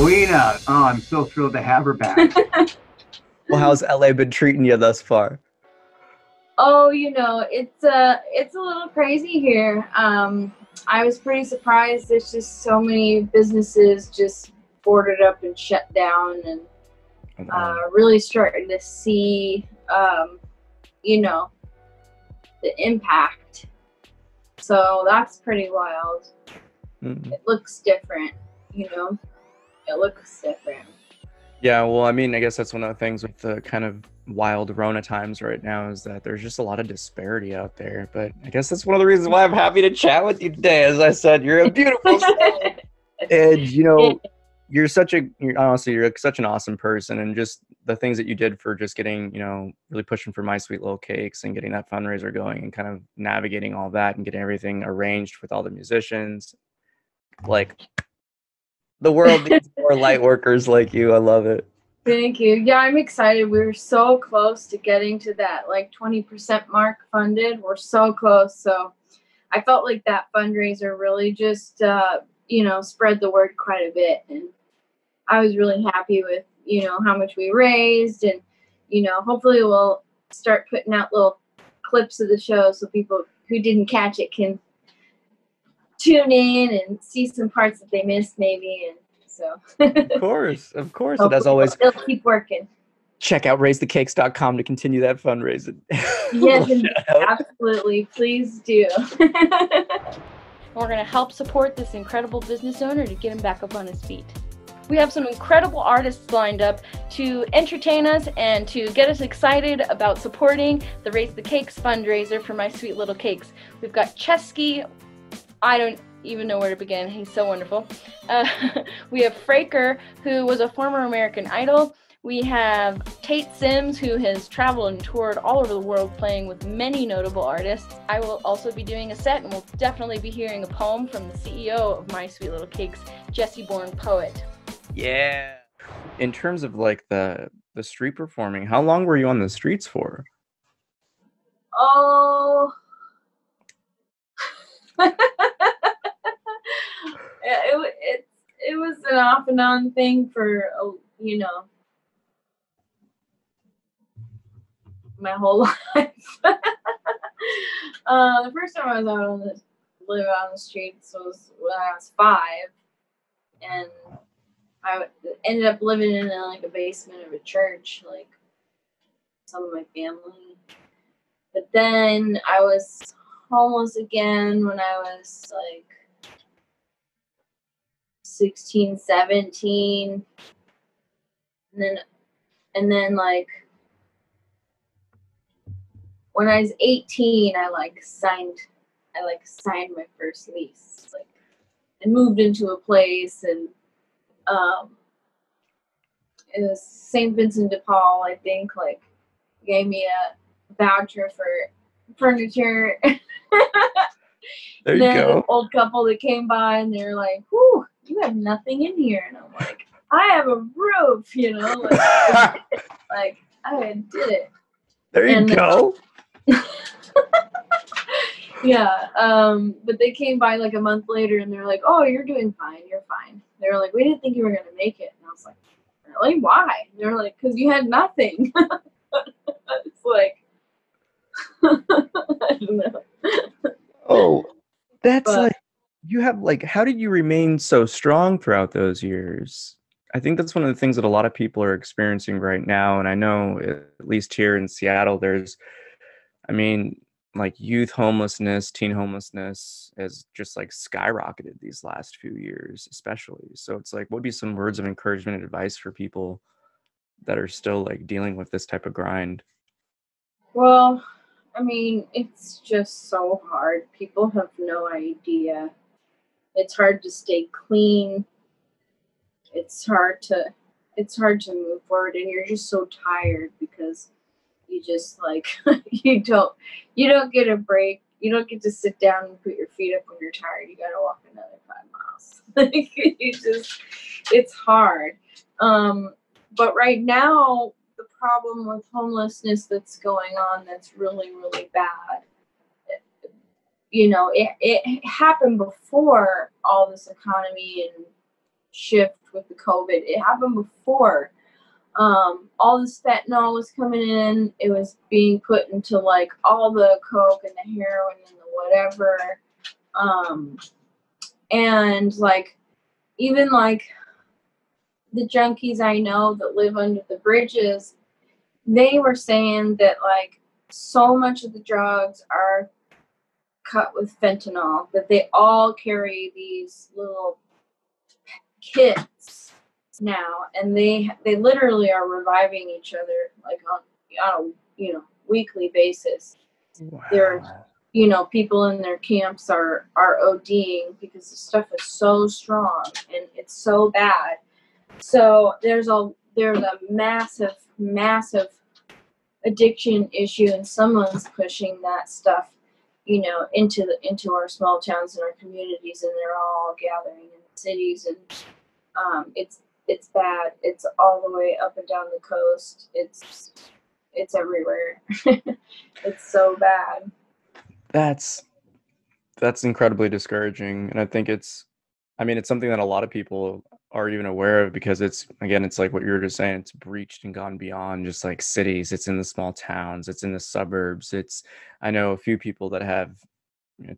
Poeina. Oh, I'm so thrilled to have her back. Well, how's LA been treating you thus far? Oh, it's a little crazy here. I was pretty surprised. There's just so many businesses just boarded up and shut down, and really starting to see, you know, the impact. So that's pretty wild. Mm. It looks different, you know. It looks different. Yeah, well, I mean, I guess that's one of the things with the kind of wild Rona times right now is that there's just a lot of disparity out there. But I guess that's one of the reasons why I'm happy to chat with you today. As I said, you're a beautiful soul. And, you're such an awesome person. And just the things that you did for just getting, really pushing for My Sweet Little Cakes and getting that fundraiser going and kind of navigating all that and getting everything arranged with all the musicians. Like, the world needs more light workers like you. I love it. Thank you. Yeah, I'm excited. We're so close to getting to that 20% mark funded. We're so close. So I felt like that fundraiser really just, spread the word quite a bit. And I was really happy with, how much we raised. And, hopefully we'll start putting out little clips of the show so people who didn't catch it can tune in and see some parts that they missed maybe. And so of course. And as always, they'll keep working. Check out raisethecakes.com to continue that fundraising. Yes, absolutely. Please do. We're going to help support this incredible business owner to get him back up on his feet. We have some incredible artists lined up to entertain us and to get us excited about supporting the Raise the Cakes fundraiser for My Sweet Little Cakes. We've got Chesky. I don't even know where to begin. He's so wonderful. We have Fraker, who was a former American Idol. We have Tate Sims, who has traveled and toured all over the world playing with many notable artists. I will also be doing a set, and we'll definitely be hearing a poem from the CEO of My Sweet Little Cakes, Jesse Bourne Poet. Yeah. In terms of the street performing, how long were you on the streets for? Oh. It was an off and on thing for my whole life. The first time I was live out on the streets was when I was 5, and I ended up living in a basement of a church, some of my family. But then I was homeless again when I was 16, 17. And then when I was 18, I signed my first lease, and moved into a place, and it was St. Vincent de Paul, I think, gave me a voucher for furniture. There you then go. An old couple that came by, and they were like, "Whew, you have nothing in here," and I'm like, "I have a roof," I did it. There you go. Yeah, but they came by a month later, and they're like, "Oh, you're doing fine. You're fine." They were like, "We didn't think you were gonna make it," and I was like, "Really? Why?" And they're like, "Because you had nothing." It's I don't know. Oh, that's you have how did you remain so strong throughout those years? I think that's one of the things that a lot of people are experiencing right now. And I know at least here in Seattle, there's, youth homelessness, teen homelessness has just skyrocketed these last few years, especially. So it's what would be some words of encouragement and advice for people that are still dealing with this type of grind? Well, it's just so hard. People have no idea. It's hard to stay clean. It's hard to move forward, and you're just so tired because you just you don't get a break. You don't get to sit down and put your feet up when you're tired. You gotta walk another 5 miles. It's hard. But right now, the problem with homelessness that's going on that's really, really bad, it happened before all this economy and shift with the COVID. It happened before. All this fentanyl was coming in. It was being put into like all the coke and the heroin and the whatever. And like even like the junkies I know that live under the bridges, they were saying that like so much of the drugs are cut with fentanyl, that they all carry these little kits now, and they literally are reviving each other like on a weekly basis. Wow. They're people in their camps are ODing because the stuff is so strong and it's so bad. So there's a massive addiction issue, and someone's pushing that stuff into our small towns and our communities, and they're all gathering in the cities, and it's bad. It's all the way up and down the coast. It's everywhere. It's so bad. That's incredibly discouraging, and I think it's something that a lot of people are even aware of, because it's like what you were just saying, it's breached and gone beyond just like cities. It's in the small towns, it's in the suburbs. I know a few people that have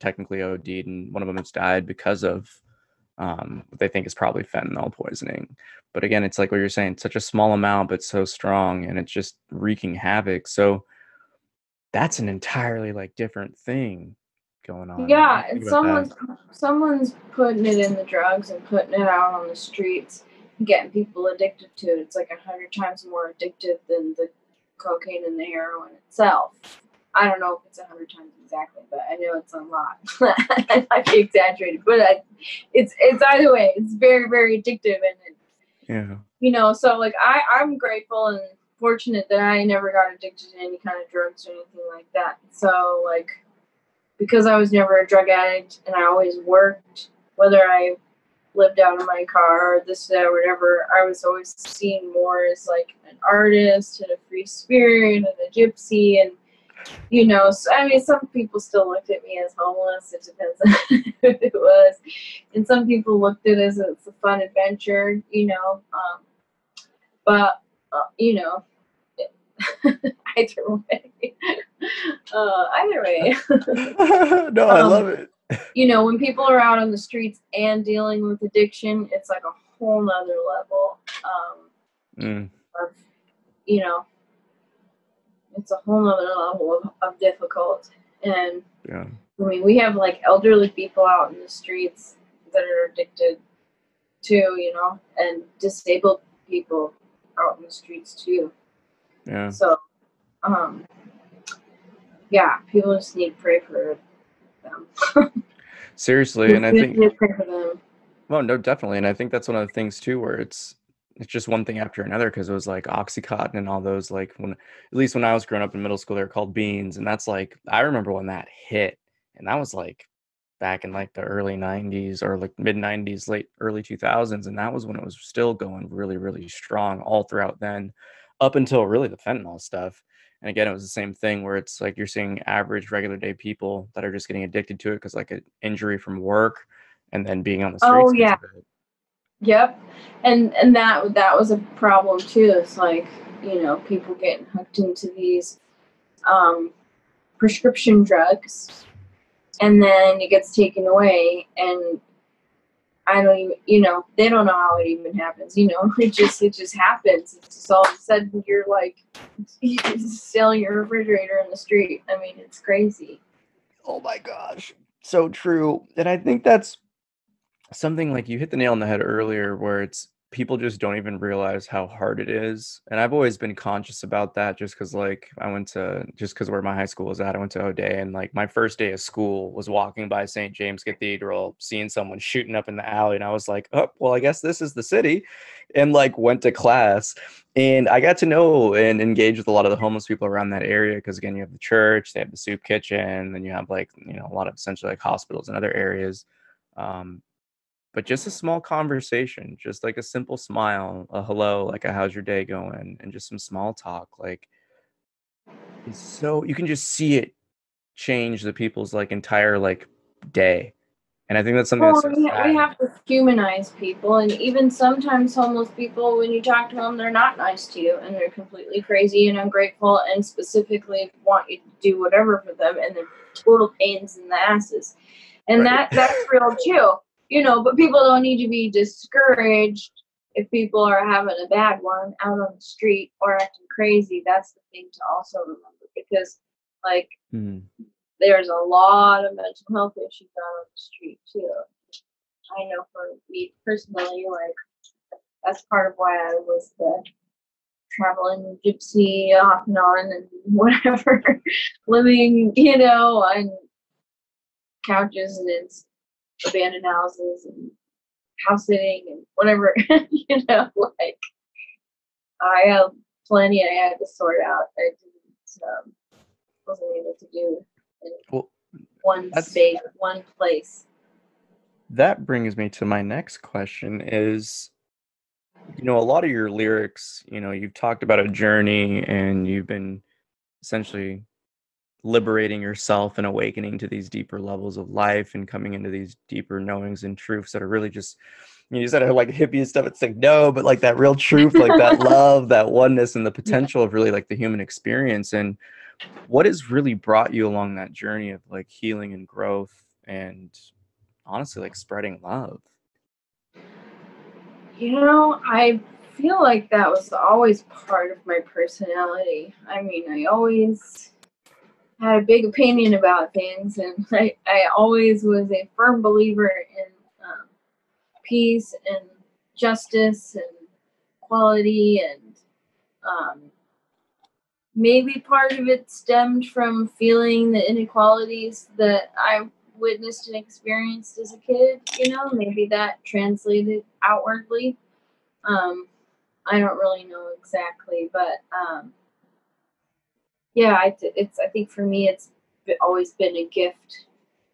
technically OD'd, and one of them has died because of what they think is probably fentanyl poisoning. But again, it's like what you're saying, such a small amount but so strong, and it's just wreaking havoc. So that's an entirely like different thing going on. Yeah, and someone's putting it in the drugs and putting it out on the streets and getting people addicted to it. It's like 100 times more addictive than the cocaine and the heroin itself. I don't know if it's 100 times exactly, but I know it's a lot. I might be exaggerated, but it's either way. It's very, very addictive, and so like I'm grateful and fortunate that I never got addicted to any kind of drugs or anything like that. So like, because I was never a drug addict and I always worked, whether I lived out of my car or this, that, or whatever, I was always seen more as like an artist and a free spirit and a gypsy. And, so, I mean, some people still looked at me as homeless. It depends on who it was. And some people looked at it as it's a fun adventure, but, either way. No, I love it. When people are out on the streets and dealing with addiction, it's like a whole nother level of, it's a whole nother level of difficult. And I mean, we have like elderly people out in the streets that are addicted too, and disabled people out in the streets too. Yeah. So, people just need to pray for them. Seriously, and I think pray for them. Well, no, definitely, and I think that's one of the things too, where it's just one thing after another, because it was like Oxycontin and all those, like at least when I was growing up in middle school, they were called beans, and that's like I remember when that hit, and that was like back in like the early 90s or like mid 90s, early 2000s, and that was when it was still going really, really strong all throughout then, up until really the fentanyl stuff. And again, it was the same thing where it's like you're seeing average regular day people that are just getting addicted to it because like an injury from work and then being on the streets. Oh yeah. Yep. And that was a problem too. It's like, people getting hooked into these prescription drugs, and then it gets taken away, and I don't even, they don't know how it even happens. It just happens. It's just all of a sudden you're like selling your refrigerator in the street. I mean, it's crazy. Oh my gosh. So true. And I think that's something like you hit the nail on the head earlier, where it's people just don't even realize how hard it is. And I've always been conscious about that, just because like because where my high school was at, I went to O'Day, and like my first day of school was walking by St. James Cathedral, seeing someone shooting up in the alley, and I was like, oh, well, I guess this is the city, and like went to class, and I got to know and engage with a lot of the homeless people around that area, because again, you have the church, they have the soup kitchen, then you have like a lot of essentially like hospitals and other areas. But just a small conversation, just like a simple smile, a hello, like a how's your day going, and just some small talk, like it's so you can just see it change the people's like entire like day. And I think that's something Well, that's so sad. we have to humanize people, and even sometimes homeless people, when you talk to them, they're not nice to you, and they're completely crazy and ungrateful, and specifically want you to do whatever for them, and they're total pains in the asses, and Right. that's real too, you know. But people don't need to be discouraged if people are having a bad one out on the street or acting crazy. That's the thing to also remember, because like there's a lot of mental health issues out on the street too. I know for me personally, like that's part of why I was the traveling gypsy off and on and whatever, living, you know, on couches and in abandoned houses and house sitting and whatever, you know, like I have plenty I had to sort out. I wasn't able to do in one space, one place. That brings me to my next question is, you know, a lot of your lyrics, you know, you've talked about a journey and you've been essentially liberating yourself and awakening to these deeper levels of life and coming into these deeper knowings and truths that are really just, you said like hippie stuff, it's like, no, but like that real truth, like that love, that oneness, and the potential of really like the human experience. And what has really brought you along that journey of like healing and growth and honestly like spreading love? You know, I feel like that was always part of my personality. I mean, I always had a big opinion about things, and I always was a firm believer in peace and justice and equality, and maybe part of it stemmed from feeling the inequalities that I witnessed and experienced as a kid. You know, maybe that translated outwardly. I don't really know exactly, but yeah, it's. I think for me, it's always been a gift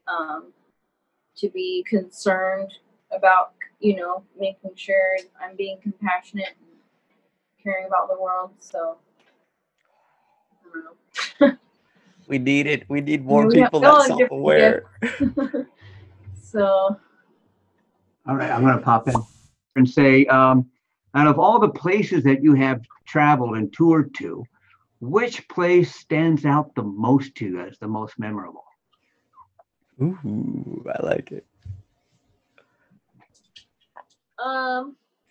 to be concerned about, you know, making sure I'm being compassionate and caring about the world. So I don't know. We need it. We need more people that self-aware. So, all right, I'm going to pop in and say, out of all the places that you have traveled and toured to, which place stands out the most to you as the most memorable? Ooh, I like it.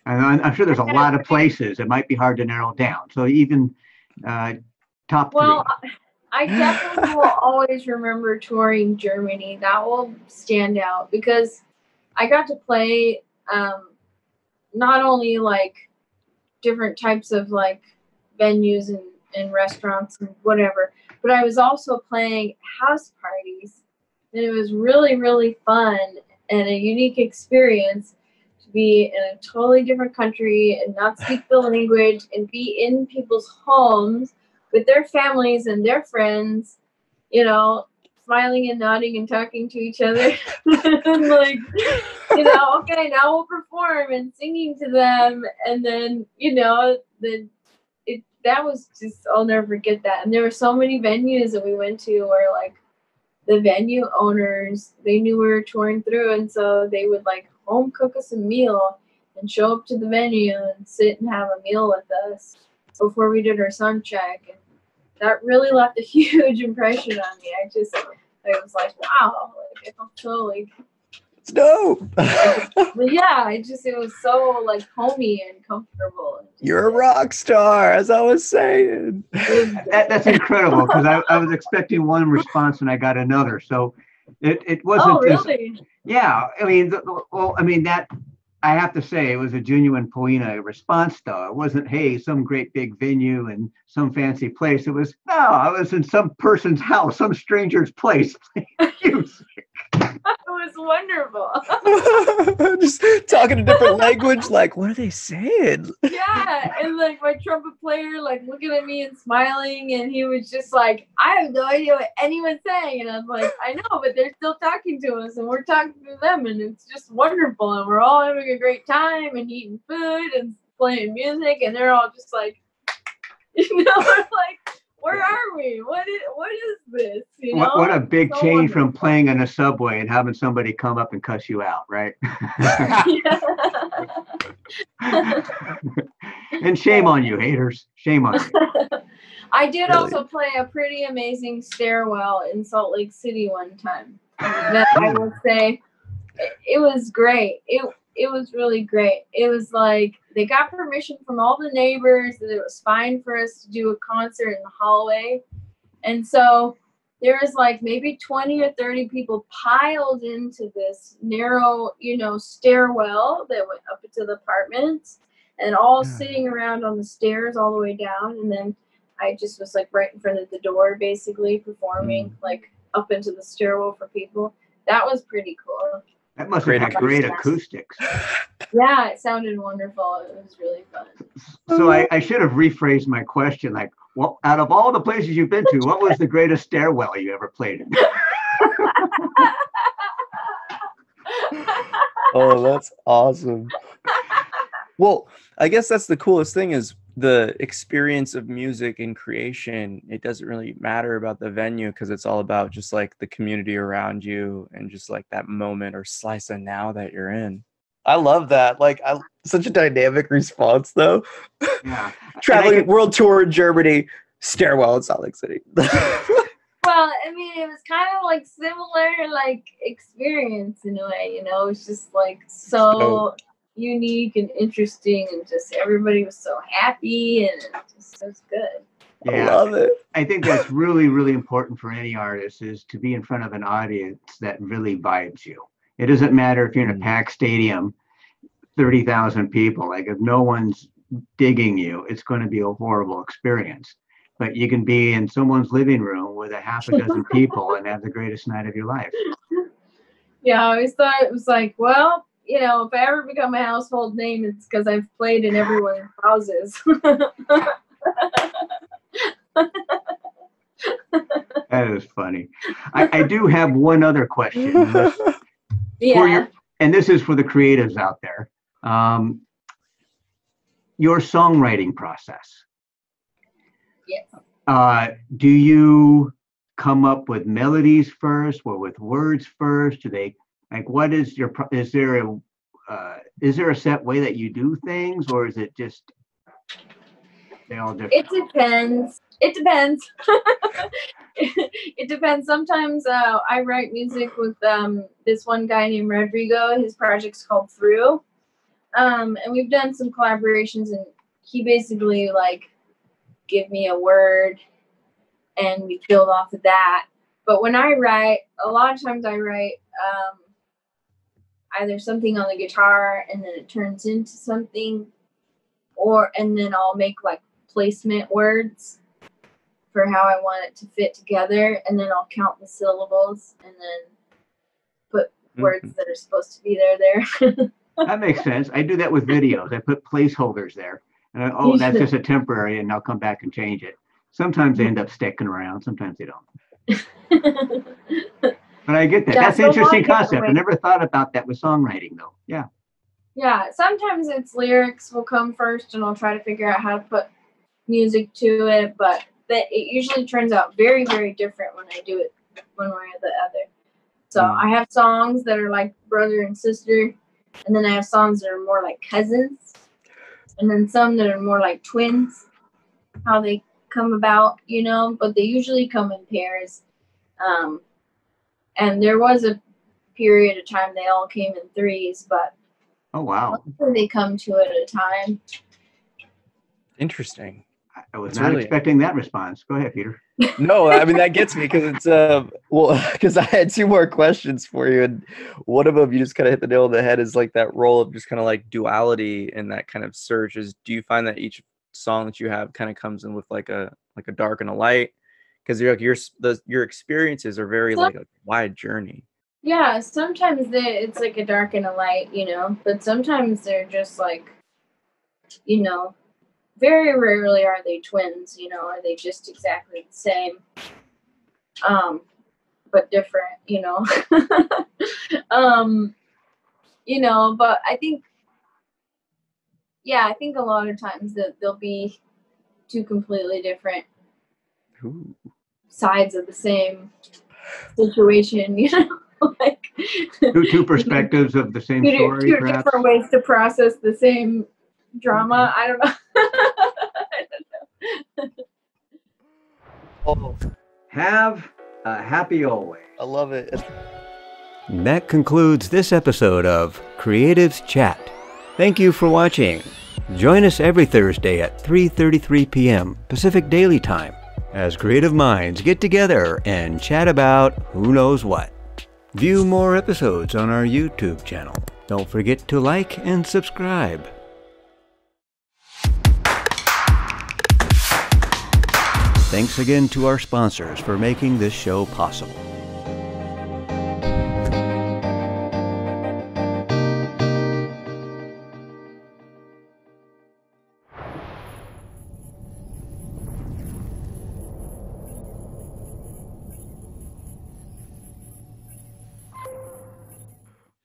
I'm sure there's a lot of places. It might be hard to narrow down. So even top three. Well, I definitely will always remember touring Germany. That will stand out because I got to play not only like different types of like venues and restaurants and whatever, but I was also playing house parties, and it was really, really fun and a unique experience to be in a totally different country and not speak the language and be in people's homes with their families and their friends, you know, smiling and nodding and talking to each other. And like, you know, okay, now we'll perform and singing to them. And then, you know, that was just, I'll never forget that. And there were so many venues that we went to where like the venue owners, they knew we were touring through. And so they would like home cook us a meal and show up to the venue and sit and have a meal with us before we did our sound check. And that really left a huge impression on me. I was like, wow, like I felt so like, it's dope. Yeah, it was so like homey and comfortable. You're a rock star, as I was saying. That's incredible, because I was expecting one response and I got another. So it wasn't. Oh, really? Yeah, I mean, that I have to say it was a genuine Poeina response, though. It wasn't, hey, some great big venue and some fancy place. It was, no, I was in some person's house, some stranger's place playing music. It was wonderful. Just talking a different language, like, what are they saying? Yeah, and like my trumpet player, like looking at me and smiling, and he was just like, I have no idea what anyone's saying, and I was like, I know, but they're still talking to us, and we're talking to them, and it's just wonderful, and we're all having a great time and eating food and playing music, and they're all just like, you know, like, where are we? What is this? You What know? a big So change from wonderful. playing in a subway and having somebody come up and cuss you out, right? And shame on you, haters. Shame on you. I did Really? also play a pretty amazing stairwell in Salt Lake City one time. That I will say, it was great. It was really great. It was like they got permission from all the neighbors that it was fine for us to do a concert in the hallway, and so there was like maybe 20 or 30 people piled into this narrow, stairwell that went up into the apartments, and all sitting around on the stairs all the way down. And then I just was like right in front of the door, basically performing like up into the stairwell for people. That was pretty cool. That must have had great acoustics. Yeah, it sounded wonderful. It was really fun. So I should have rephrased my question. Like, well, out of all the places you've been to, what was the greatest stairwell you ever played in? Oh, that's awesome. Well, I guess that's the coolest thing is the experience of music and creation. It doesn't really matter about the venue because it's all about just like the community around you and just like that moment or slice of now that you're in. I love that. Like, such a dynamic response, though. Yeah. Traveling world tour in Germany, stairwell in Salt Lake City. Well, I mean, it was kind of like similar, like experience in a way. It's just like so unique and interesting, and just everybody was so happy, and it was good. Yeah, I love it. I think that's really, really important for any artist is to be in front of an audience that really vibes you. It doesn't matter if you're in a packed stadium, 30,000 people. Like if no one's digging you, it's going to be a horrible experience. But you can be in someone's living room with a half a dozen people and have the greatest night of your life. Yeah, I always thought it was like, well, if I ever become a household name, it's because I've played in everyone's houses. That is funny. I do have one other question. Yeah. And this is for the creatives out there. Your songwriting process. Yes. Do you come up with melodies first or with words first? Do they like what is your is there a set way that you do things, or is it just they all different? It depends. It depends. Sometimes I write music with this one guy named Rodrigo. His project's called Through. And we've done some collaborations, and he basically like give me a word and we build off of that. But when I write, a lot of times I write either something on the guitar and then it turns into something, and then I'll make like placement words for how I want it to fit together, and then I'll count the syllables and then put words that are supposed to be there. That makes sense. I do that with videos. I put placeholders there, and that's just a temporary, and I'll come back and change it. Sometimes they end up sticking around. Sometimes they don't. But I get that. Yeah, that's an interesting concept. I never thought about that with songwriting, though. Yeah. Yeah. Sometimes it's lyrics will come first, and I'll try to figure out how to put music to it, but it usually turns out very, very different when I do it one way or the other. So I have songs that are like brother and sister, and then I have songs that are more like cousins, and then some that are more like twins, how they come about, but they usually come in pairs. And there was a period of time they all came in threes, but oh wow, they come two at a time. Interesting. I was not expecting that response. Go ahead, Peter. No, I mean, that gets me because it's because I had two more questions for you, and one of them you just kind of hit the nail on the head is like that role of just kind of like duality and that kind of surge. Do you find that each song that you have kind of comes in with like a dark and a light? Because you're like your experiences are very like a wide journey. Yeah, sometimes it's like a dark and a light, but sometimes they're just like, very rarely are they twins, are they just exactly the same, but different, but I think a lot of times that they'll be two completely different Ooh. sides of the same situation, you know, like Two perspectives of the same story, two perhaps. different ways to process the same drama. I don't know. Oh, Have a happy always. I love it. That concludes this episode of Creatives Chat. Thank you for watching. Join us every Thursday at 3:33 p.m. Pacific Daily Time as creative minds get together and chat about who knows what. View more episodes on our YouTube channel. Don't forget to like and subscribe. Thanks again to our sponsors for making this show possible.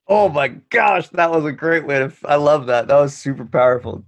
Oh my gosh, that was a great way to. I love that. That was super powerful.